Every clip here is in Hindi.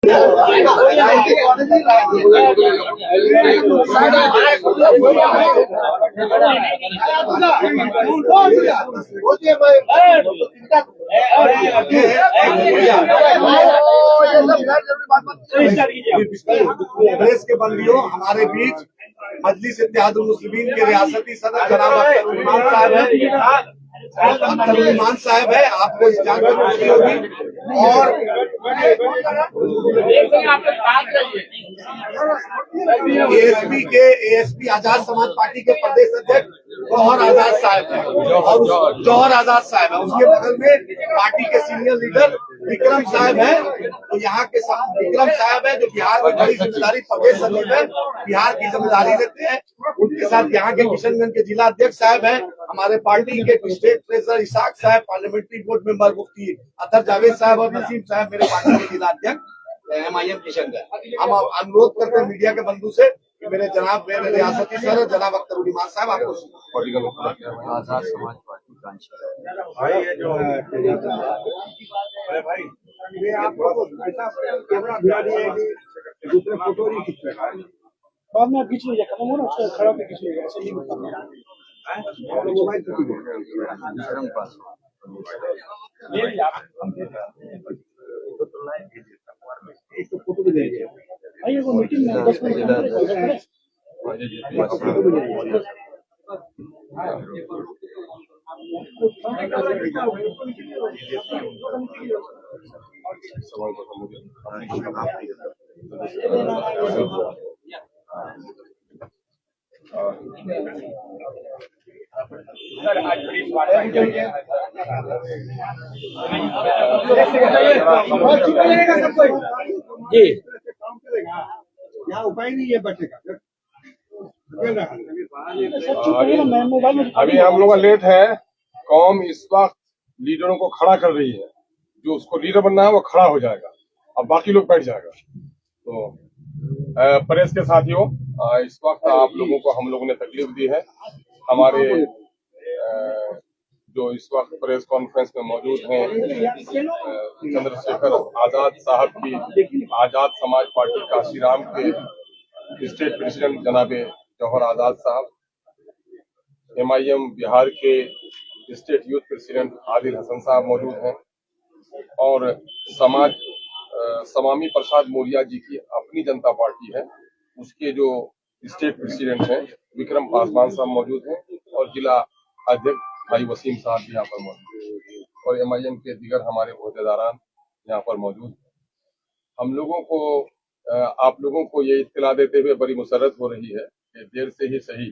प्रेस के बंदियों, हमारे बीच मजलिस इत्तेहादुल मुस्लिमीन के रियासती सदर जनाब अख्तर उस्मान साहब है। अख्तर उस्मान साहब है, आपको इस जानकर खुशी होगी। और एएसपी आजाद समाज पार्टी के प्रदेश अध्यक्ष जौहर आजाद साहब है, और जौहर आजाद साहब है। उसके बगल में पार्टी के सीनियर लीडर विक्रम साहब है। तो यहाँ के साथ विक्रम साहब है जो बिहार में बड़ी जिम्मेदारी, प्रदेश लीडर बिहार की जिम्मेदारी लेते हैं। उनके साथ यहाँ के किशनगंज के जिला अध्यक्ष साहब है, हमारे पार्टी के स्टेट ट्रेजरर इसाक साहब, पार्लियामेंट्री बोर्ड मेंबर मुफ्ती अतर जावेद साहब और नसीम साहब मेरे पार्टी के जिला अध्यक्ष MIM किशनगंज। हम अनुरोध करते हैं मीडिया के बंधु से कि मेरे रियासती सर जनाब अख्तर उस्मान साहब आपको आजाद समाज पार्टी भाई ये आप ऐसा कैमरा भिड़ा दिया है कि दूसरे फोटो नहीं खींच रहे हैं। बाद में खींच लीजिए, खत्म हो ना, उसको खड़ा पे खींच लीजिए, ऐसे नहीं होता। मोबाइल तो शर्म पास ले लिया एक तो फोटो भी दे भाई, वो मीटिंग में 10 मिनट जी यहाँ उपाय नहीं है बच्चे का। अभी हम लोग का लेट है। कौम इस वक्त लीडरों को खड़ा कर रही है। जो उसको लीडर बनना है वो खड़ा हो जाएगा, अब बाकी लोग बैठ जाएगा। तो प्रेस के साथियों, इस वक्त आप लोगों को हम लोगों ने तकलीफ दी है। हमारे जो इस वक्त प्रेस कॉन्फ्रेंस में मौजूद हैं चंद्रशेखर आजाद साहब की आजाद समाज पार्टी काशीराम के स्टेट प्रेसिडेंट जनाबे जौहर आजाद साहब, MIM बिहार के state youth president Adil Hasan sahab मौजूद हैं, और समामी प्रसाद मौर्य जी की अपनी जनता पार्टी है, उसके जो स्टेट प्रेसिडेंट हैं विक्रम पासवान साहब मौजूद हैं, और जिला अध्यक्ष भाई वसीम साहब भी यहाँ पर मौजूद हैं, और MIM के दीगर हमारे ओहदेदारान यहाँ पर मौजूद हैं। हम लोगों को आप लोगों को ये इत्तला देते हुए बड़ी मुसरत हो रही है कि देर से ही सही,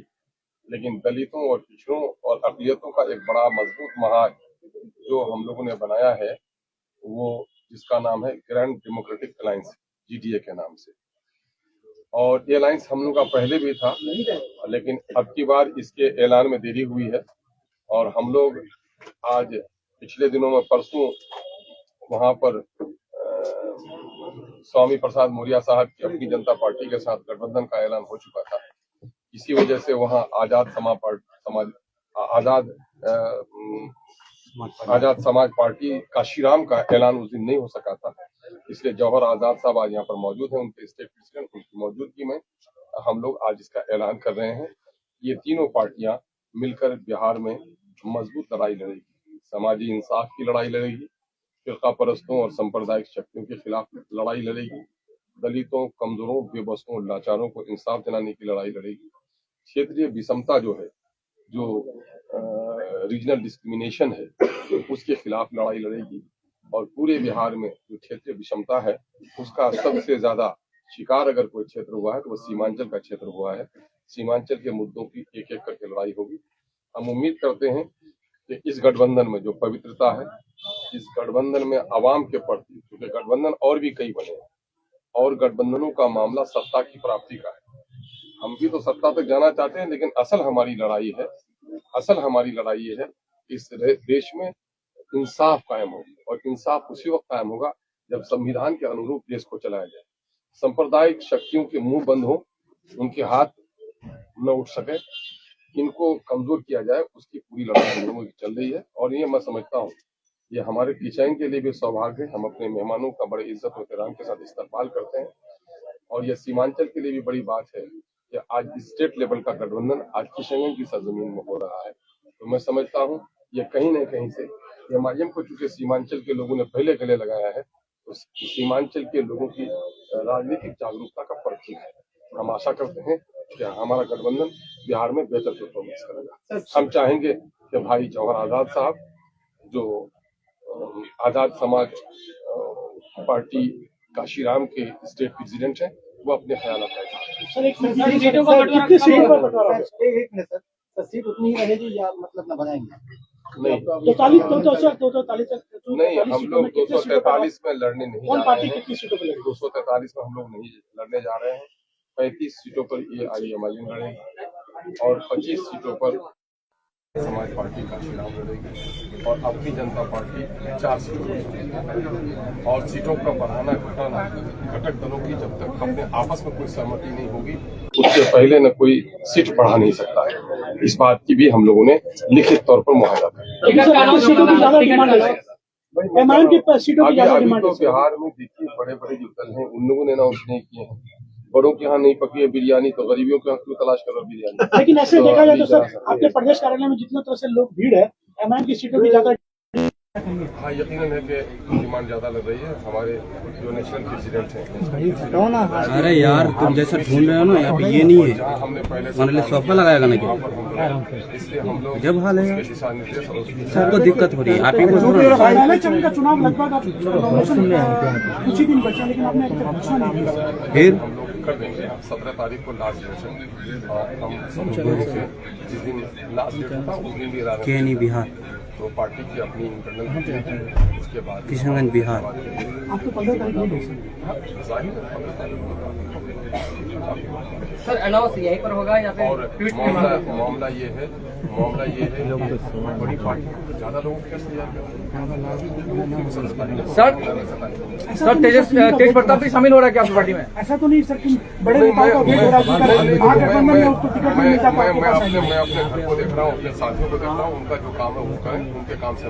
लेकिन दलितों और पिछड़ों और अक़लियतों का एक बड़ा मजबूत महाज जो हम लोगों ने बनाया है, वो जिसका नाम है ग्रैंड डेमोक्रेटिक अलायंस, GDA के नाम से। और ये अलायंस हम लोग का पहले भी था, लेकिन अब की बार इसके ऐलान में देरी हुई है। और हम लोग आज पिछले दिनों में परसों वहां पर स्वामी प्रसाद मौर्य साहब की अपनी जनता पार्टी के साथ गठबंधन का ऐलान हो चुका था। इसी वजह से वहां आजाद समाज पार्टी काशीराम का ऐलान उस दिन नहीं हो सका था। इसलिए जौहर आजाद साहब आज यहाँ पर मौजूद हैं, उनके स्टेट प्रेसिडेंट, उनकी मौजूदगी में हम लोग आज इसका ऐलान कर रहे हैं। ये तीनों पार्टियां मिलकर बिहार में मजबूत लड़ाई लड़ेगी, समाजी इंसाफ की लड़ाई लड़ेगी, फिरका परस्तों और सांप्रदायिक शक्तियों के खिलाफ लड़ाई लड़ेगी, दलितों, कमजोरों, बेबसों, लाचारों को इंसाफ दिलाने की लड़ाई लड़ेगी, क्षेत्रीय विषमता जो है, जो रीजनल डिस्क्रिमिनेशन है, उसके खिलाफ लड़ाई लड़ेगी, और पूरे बिहार में जो क्षेत्रीय विषमता है उसका सबसे ज्यादा शिकार अगर कोई क्षेत्र हुआ है तो वो सीमांचल का क्षेत्र हुआ है। सीमांचल के मुद्दों की एक एक करके लड़ाई होगी। हम उम्मीद करते हैं कि इस गठबंधन में जो पवित्रता है, इस गठबंधन में आवाम के प्रति, क्योंकि गठबंधन और भी कई बने हैं और गठबंधनों का मामला सत्ता की प्राप्ति का है। हम भी तो सत्ता तक जाना चाहते हैं, लेकिन असल हमारी लड़ाई है इस देश में इंसाफ कायम होगी, और इंसाफ उसी वक्त कायम होगा जब संविधान के अनुरूप देश को चलाया जाए, सांप्रदायिक शक्तियों के मुंह बंद हो, उनके हाथ न उठ सके, इनको कमजोर किया जाए, उसकी पूरी लड़ाई हम लोगों की चल रही है। और ये मैं समझता हूँ ये हमारे किचन के लिए भी सौभाग्य है। हम अपने मेहमानों का बड़े इज्जत और एहतराम के साथ इस्तकबाल करते हैं और यह सीमांचल के लिए भी बड़ी बात है कि आज स्टेट लेवल का गठबंधन आज किशनगंज की सरजमीन में हो रहा है। तो मैं समझता हूँ ये कहीं न कहीं से एमआईएम को चूंकि सीमांचल के लोगों ने पहले गले लगाया है तो सीमांचल के लोगों की राजनीतिक जागरूकता का प्रतीक है। हम आशा करते हैं कि हमारा गठबंधन बिहार में बेहतर परफॉर्मेंस करेगा। हम चाहेंगे कि भाई जौहर आजाद साहब जो आजाद समाज पार्टी काशीराम के स्टेट प्रेसिडेंट हैं वो अपने ख्याल सीट उतनी ही रहेगी या मतलब न बढ़ाएंगे? नहीं, 243 नहीं, हम लोग 243 में लड़ने नहीं जा रहे हैं। 243 में हम लोग नहीं लड़ने जा रहे हैं। 35 सीटों पर ये एमआईएम लड़ेगी और 25 सीटों पर समाज पार्टी काशीराम लड़ेगी और अपनी जनता पार्टी 4 सीटों पर। और सीटों का बढ़ाना घटाना घटक दलों की जब तक अपने आपस में कोई सहमति नहीं होगी उससे पहले न कोई सीट बढ़ा नहीं सकता है। इस बात की भी हम लोगों ने लिखित तौर पर मुआहदा किया। अभी तो बिहार में देखिए बड़े बड़े जो दल हैं उन लोगों ने अनाउंस नहीं किए हैं। बड़ों के यहाँ नहीं पकी है बिरयानी तो गरीबियों के यहाँ क्यों तलाश करो बिरयानी। लेकिन ऐसे देखा जाए तो सर आपके प्रदेश कार्यालय में जितने तरह से लोग भीड़ है एमआईएम की सीटों की ज्यादा। हाँ, यकीनन है कि डिमांड ज्यादा लग रही है। हमारे जो नेशनल प्रेसिडेंट हैं अरे यार तुम जैसा ढूंढ रहे हो ना यहाँ पे ये नहीं है। हमने पहले हमारे लिए सोफा लगाएगा ना क्या? इसलिए हम लोग जब हाल है दिशा निर्देश और सबको दिक्कत हो रही है। आप ही को चरण का चुनाव लगभग कुछ ही दिन बचा लेकिन आपने अभी तक घोषणा नहीं की। फिर हम लोग कर देंगे। 17 तारीख को लास्ट डेट है और हम समझते हैं कि जिस दिन लास्ट डेट होता उस दिन भी के नहीं बिहार तो पार्टी की अपनी इंटरनल उसके बाद किशनगंज बिहार आपको 15 तारीख नहीं जाहिर है 15 तारीख सर अनाउंस यहीं पर होगा या और फिर मामला ये है बड़ी पार्टी ज्यादा लोगों के सर तेज प्रताप भी शामिल हो रहा है क्या आपकी पार्टी में? ऐसा तो नहीं सर कि बड़े नेताओं का वेट हो रहा है मैं अपने घर को देख रहा हूँ, अपने साथियों को देख रहा हूँ। उनका जो काम है वो करें, उनके काम से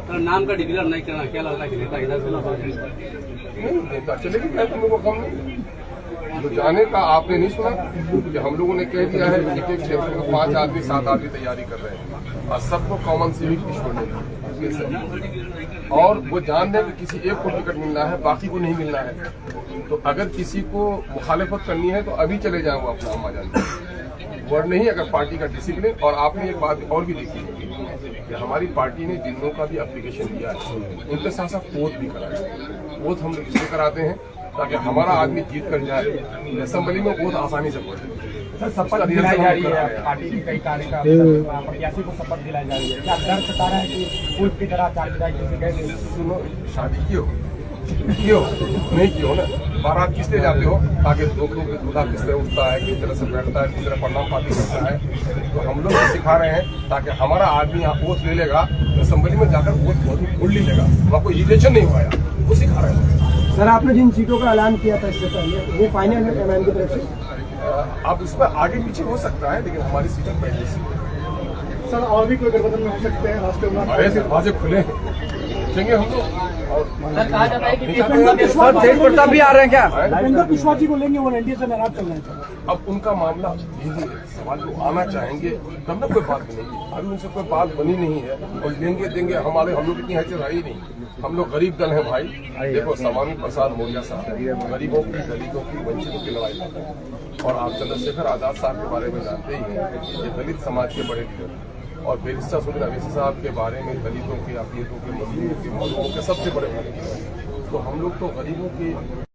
तो नाम का डिक्लेयर नहीं करना क्या लगता है कि नेता इधर नहीं नेता चलेगी क्या तुम लोगों को कम नहीं तो जाने का आपने नहीं सुना कि हम लोगों ने कह दिया है कि एक क्षेत्र में 5 आदमी 7 आदमी तैयारी कर रहे हैं और सबको कॉमन सिविक की छोड़ने और वो जान दें कि किसी एक को टिकट मिलना है बाकी को नहीं मिलना है। तो अगर किसी को मुखालिफत करनी है तो अभी चले जाए वो अपना अम्मा जान वर्ड नहीं। अगर पार्टी का डिसिप्लिन और आपने एक बात और भी देखी कि हमारी पार्टी ने जिन लोगों का भी एप्लीकेशन दिया है उनके साथ साथ वोट भी कराया। वोट हम लोग इसलिए कराते हैं ताकि हमारा आदमी जीत कर जाए असेंबली में वोट आसानी से पहुंचे। शपथ दिलाई जा रही है पार्टी के कई कार्यकर्ता प्रत्याशी को शपथ दिलाई जा रही है। क्या डर सता रहा है कि पूर्व की तरह चाल सुनो शादी की हो नहीं की हो ना बारात किससे जाते हो ताकि दूल्हा किस तरह उठता है किस तरह से बैठता है किस तरह प्रणाम पाती करता है। तो हम लोग सिखा रहे हैं ताकि हमारा आदमी यहाँ वोट ले लेगा असेंबली में जाकर वोट फुल ले लेगा वहाँ कोई इरिटेशन नहीं हुआ वो सिखा रहे हैं। सर आपने जिन सीटों का ऐलान किया था इससे पहले वो फाइनल है एमआईएम की तरफ से? अब उसमें आगे पीछे हो सकता है लेकिन हमारी सीटें पहले से। सर और भी कोई गठबंधन में हो सकते हैं राष्ट्रीय अरे दरवाजे खुले चलेंगे हम लोग। और कहा जाता है कि तेज प्रताप भी आ रहे हैं क्या? उपेंद्र कुशवाहा जी को लेंगे वो एनडीए से नाराज चल रहे हैं। अब उनका मामला सवाल को आना चाहेंगे तब ना कोई बात बनेगी। अभी उनसे कोई बात बनी नहीं है और लेंगे देंगे हम लोग इतनी हैसियत है ही नहीं। हम लोग गरीब दल हैं भाई। देखो स्वामी प्रसाद मौर्य साहब गरीबों की दलितों की वंचितों की लड़ाई लड़ते हैं और आप चंद्रशेखर आजाद साहब के बारे में जानते ही हैं। ये दलित समाज के बड़े लीडर और बैरिस्टर सुनील अवैसी साहब के बारे में दलितों के अपियतों के मजदूरों के मजदूरों के सबसे बड़े लीडर। तो हम लोग तो गरीबों के